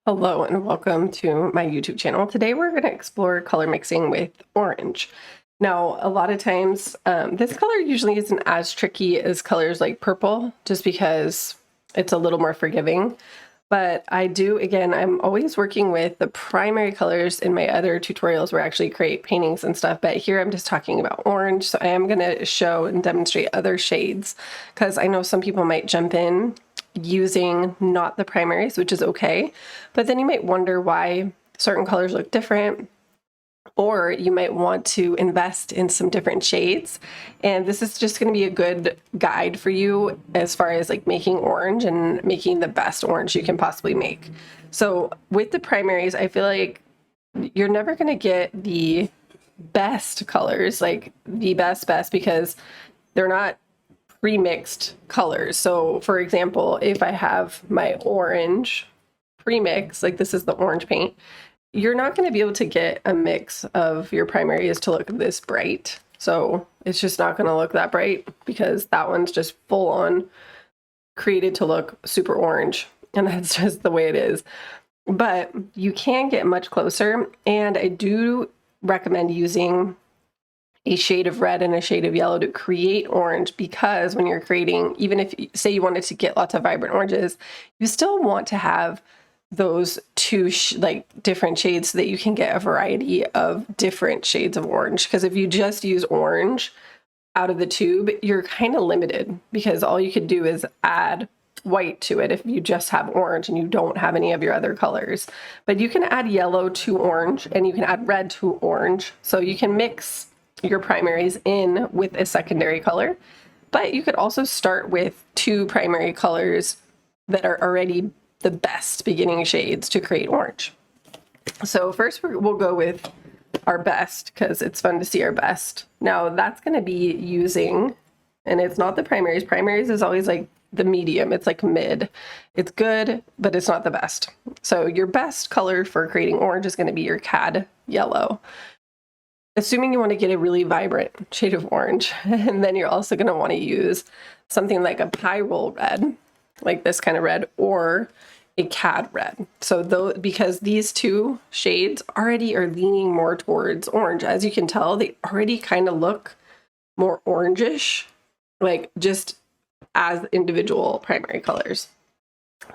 Hello and welcome to my YouTube channel. Today we're going to explore color mixing with orange. Now, a lot of times this color usually isn't as tricky as colors like purple, just because it's a little more forgiving. But I'm always working with the primary colors in my other tutorials where I actually create paintings and stuff. But here I'm just talking about orange. So I am going to show and demonstrate other shades because I know some people might jump in using not the primaries, which is okay. But then you might wonder why certain colors look different, or you might want to invest in some different shades. And this is just going to be a good guide for you as far as like making orange and making the best orange you can possibly make. So with the primaries, I feel like you're never going to get the best colors, like the best, because they're not pre-mixed colors. So for example, if I have my orange pre-mix, like this is the orange paint, you're not going to be able to get a mix of your primaries to look this bright. So it's just not going to look that bright because that one's just full on created to look super orange. And that's just the way it is. But you can get much closer. And I do recommend using a shade of red and a shade of yellow to create orange, because when you're creating, even if say you wanted to get lots of vibrant oranges, you still want to have those two different shades so that you can get a variety of different shades of orange. Because if you just use orange out of the tube, you're kind of limited because all you could do is add white to it if you just have orange and you don't have any of your other colors. But you can add yellow to orange and you can add red to orange. So you can mix your primaries in with a secondary color, but you could also start with two primary colors that are already the best beginning shades to create orange. So first we'll go with our best because it's fun to see our best. Now that's going to be using, and it's not the primaries. Primaries is always like the medium. It's like mid. It's good, but it's not the best. So your best color for creating orange is going to be your cad yellow. Assuming you want to get a really vibrant shade of orange, and then you're also going to want to use something like a pyrrole red, like this kind of red, or a cad red. So because these two shades already are leaning more towards orange, as you can tell, they already kind of look more orangish, like just as individual primary colors.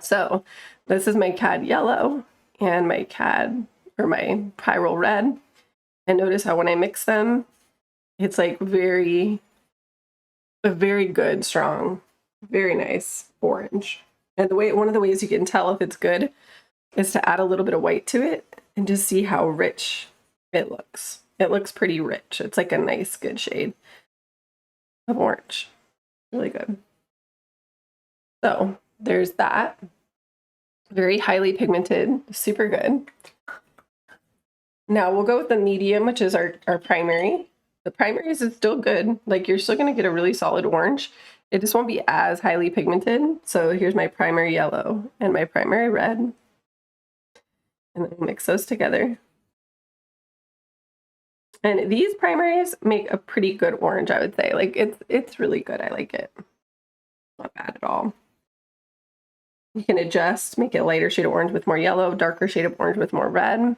So this is my cad yellow and my pyrrole red. And notice how when I mix them, it's like a very good, strong, very nice orange. And one of the ways you can tell if it's good is to add a little bit of white to it and just see how rich it looks. It looks pretty rich. It's like a nice, good shade of orange. Really good. So there's that. Very highly pigmented, super good. Now we'll go with the medium, which is our primary. The primaries is still good. Like you're still going to get a really solid orange. It just won't be as highly pigmented. So here's my primary yellow and my primary red. And then we'll mix those together. And these primaries make a pretty good orange, I would say. Like it's really good. I like it. Not bad at all. You can adjust, make it a lighter shade of orange with more yellow, darker shade of orange with more red.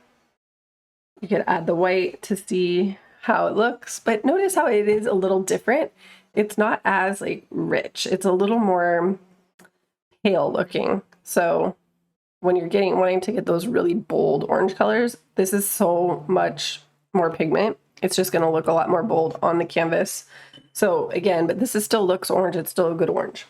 You could add the white to see how it looks, but notice how it is a little different. It's not as like rich. It's a little more pale looking. So when you're wanting to get those really bold orange colors, this is so much more pigment. It's just going to look a lot more bold on the canvas. So again, but this still looks orange. It's still a good orange.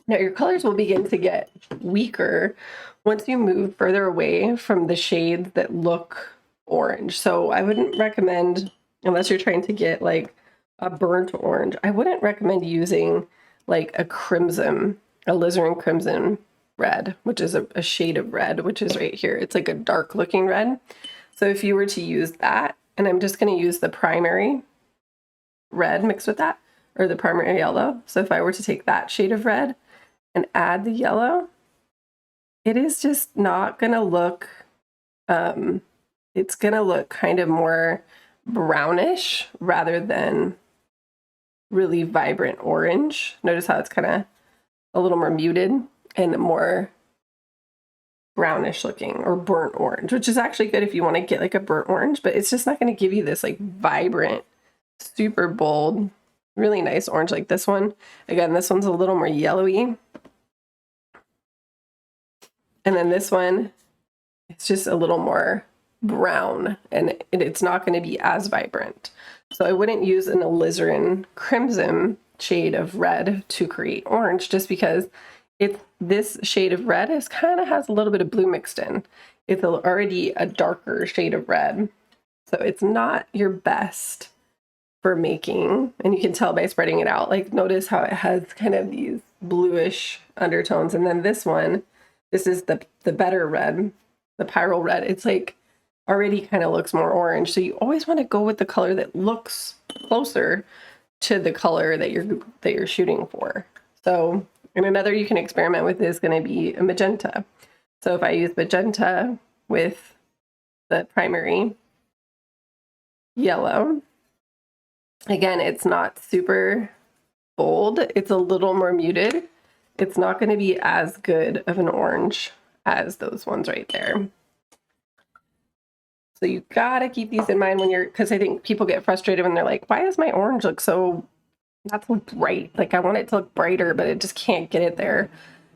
Now your colors will begin to get weaker once you move further away from the shades that look orange. So I wouldn't recommend, unless you're trying to get like a burnt orange, I wouldn't recommend using like a alizarin crimson red, which is a shade of red, which is right here. It's like a dark looking red. So if you were to use that, and I'm just going to use the primary red mixed with that, or the primary yellow. So if I were to take that shade of red and add the yellow, it is just not going to look, it's going to look kind of more brownish rather than really vibrant orange. Notice how it's kind of a little more muted and more brownish looking or burnt orange, which is actually good if you want to get like a burnt orange, but it's just not going to give you this like vibrant, super bold, really nice orange like this one. Again, this one's a little more yellowy. And then this one, it's just a little more brown, and it's not going to be as vibrant. So I wouldn't use an alizarin crimson shade of red to create orange, just because this shade of red kind of has a little bit of blue mixed in. It's already a darker shade of red, so it's not your best for making. And you can tell by spreading it out. Like, notice how it has kind of these bluish undertones, and then this one, this is the better red, the pyrrole red. It's like already kind of looks more orange. So you always want to go with the color that looks closer to the color that you're shooting for. So, and another you can experiment with is going to be a magenta. So if I use magenta with the primary yellow, again, it's not super bold. It's a little more muted. It's not going to be as good of an orange as those ones right there. So you gotta keep these in mind when because I think people get frustrated when they're like, why does my orange look so not so bright? Like, I want it to look brighter, but it just can't get it there.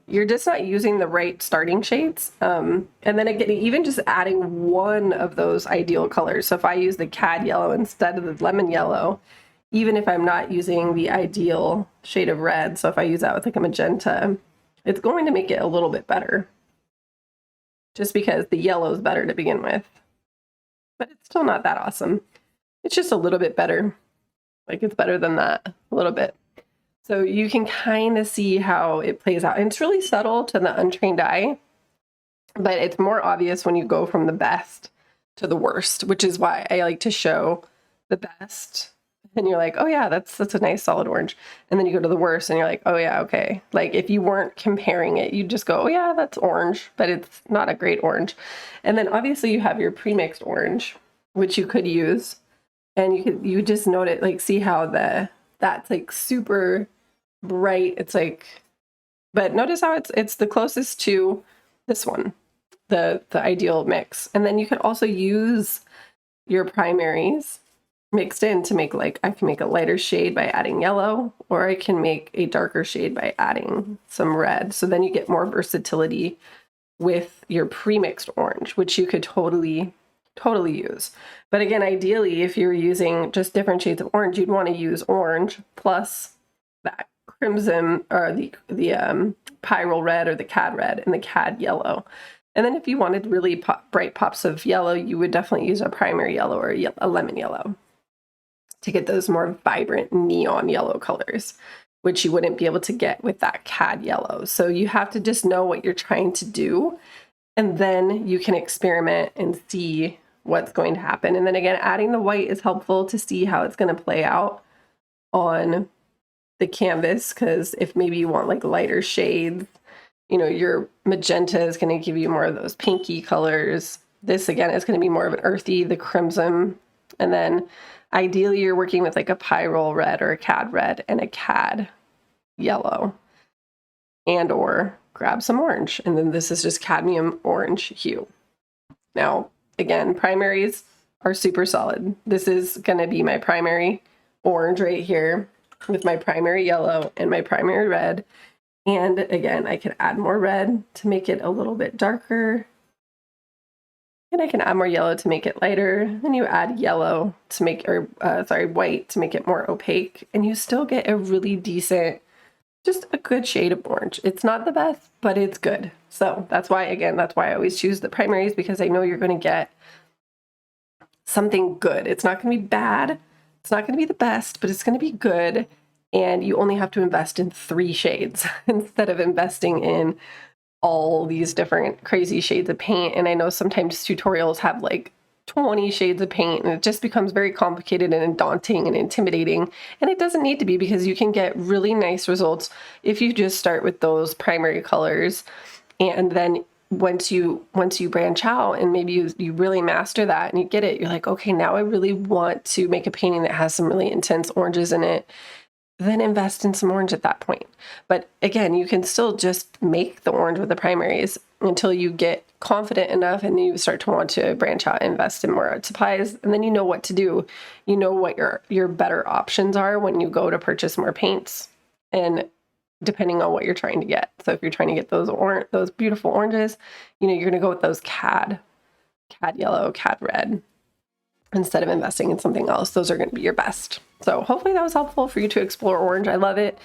You're just not using the right starting shades. And then again, even just adding one of those ideal colors. So if I use the cad yellow instead of the lemon yellow, even if I'm not using the ideal shade of red, so if I use that with like a magenta, it's going to make it a little bit better. Just because the yellow is better to begin with. But it's still not that awesome. It's just a little bit better. Like, it's better than that a little bit. So you can kind of see how it plays out. And it's really subtle to the untrained eye, but it's more obvious when you go from the best to the worst, which is why I like to show the best. And you're like, oh yeah, that's a nice solid orange. And then you go to the worst and you're like, oh yeah, okay. Like, if you weren't comparing it, you'd just go, oh yeah, that's orange, but it's not a great orange. And then obviously you have your pre-mixed orange, which you could use. And you just note it, like, see how that's like super bright. It's like, but notice how it's the closest to this one, the ideal mix. And then you could also use your primaries mixed in to make, like, I can make a lighter shade by adding yellow, or I can make a darker shade by adding some red. So then you get more versatility with your pre-mixed orange, which you could totally use. But again, ideally, if you're using just different shades of orange, you'd want to use orange plus that crimson, or the pyrrole red, or the cad red, and the cad yellow. And then if you wanted really bright pops of yellow, you would definitely use a primary yellow or a lemon yellow to get those more vibrant neon yellow colors, which you wouldn't be able to get with that cad yellow. So you have to just know what you're trying to do, and then you can experiment and see what's going to happen. And then again, adding the white is helpful to see how it's going to play out on the canvas, because if maybe you want like lighter shades, you know, your magenta is going to give you more of those pinky colors. This again is going to be more of an earthy, the crimson. And then ideally you're working with like a pyrrole red or a cad red and a cad yellow, and or grab some orange. And then this is just cadmium orange hue. Now, again, primaries are super solid. This is going to be my primary orange right here with my primary yellow and my primary red. And again, I could add more red to make it a little bit darker. And I can add more yellow to make it lighter. Then you add yellow to make, white to make it more opaque. And you still get a really decent, just a good shade of orange. It's not the best, but it's good. So that's why I always choose the primaries, because I know you're going to get something good. It's not going to be bad. It's not going to be the best, but it's going to be good. And you only have to invest in 3 shades instead of investing in all these different crazy shades of paint. And I know sometimes tutorials have like 20 shades of paint, and it just becomes very complicated and daunting and intimidating. And it doesn't need to be, because you can get really nice results if you just start with those primary colors. And then once you branch out and maybe you really master that and you get it, you're like, okay, now I really want to make a painting that has some really intense oranges in it. then invest in some orange at that point. But again, you can still just make the orange with the primaries until you get confident enough and you start to want to branch out and invest in more art supplies. And then you know what to do. You know what your better options are when you go to purchase more paints, and depending on what you're trying to get. So if you're trying to get those beautiful oranges, you know, you're going to go with those cad yellow, cad red, instead of investing in something else. Those are going to be your best. So hopefully that was helpful for you to explore orange. I love it.